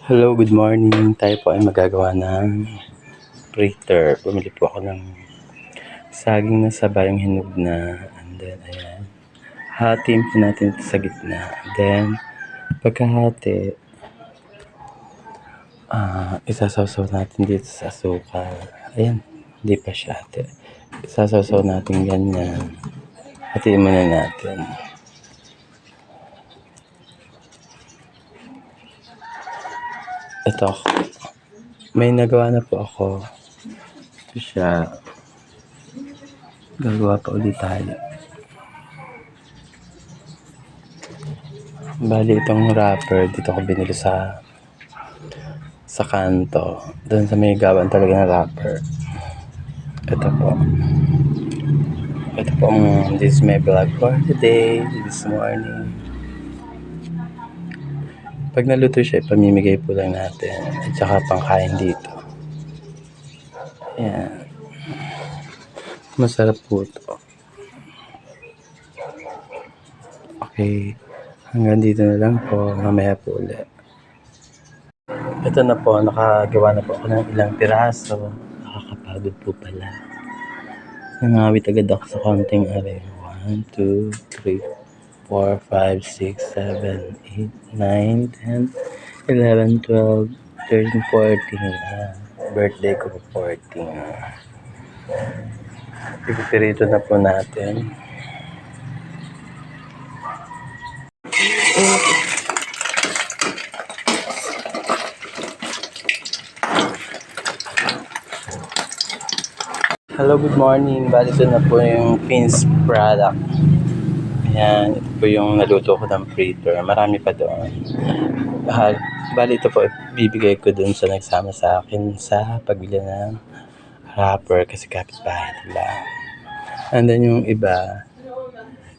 Hello, good morning. Tayo po ay magagawa ng fritter. Bumili po ako ng saging na sabayang hinog na. And then, ayan. Hatiin po natin ito sa gitna. And then, pagkahati, isasawsaw natin dito sa asukal. Ayan, hindi pa siya hati. Isasawsaw natin ganyan. Hatiin muna natin. Ito, may nagawa na po ako. Ito siya. Gagawa pa ulit tayo. Bali, itong wrapper, dito ko binili sa kanto. Doon sa may gawan talaga ng wrapper. Ito po. Ito po this is my vlog for today, this morning. Pag naluto siya, pamimigay po lang natin. At saka pangkain dito. Ayan. Masarap po ito. Okay. Hanggang dito na lang po. Mamaya po ulit. Ito na po. Nakagawa na po ako ng ilang piraso. Nakakapagod po pala. Nangawit agad ako sa konting are. 1, 2, 3, 4, 5, 6, 7, 8, 9, 10, 11, 12, 13, 14. Birthday ko po 14. Ipipirito na po natin. Hello, good morning. Bali ito na po yung Fins product. Ayan, ito po yung naluto ko ng fritter. Marami pa doon. Bali ito po, bibigay ko doon sa nagsama sa akin sa pagbili ng wrapper kasi kapitbahay nila. And then yung iba,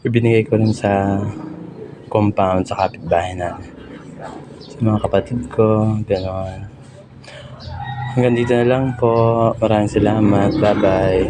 ibinigay ko rin sa compound sa kapitbahay namin. Sa mga kapatid ko, gano'n. Hanggang dito na lang po. Maraming salamat. Bye-bye.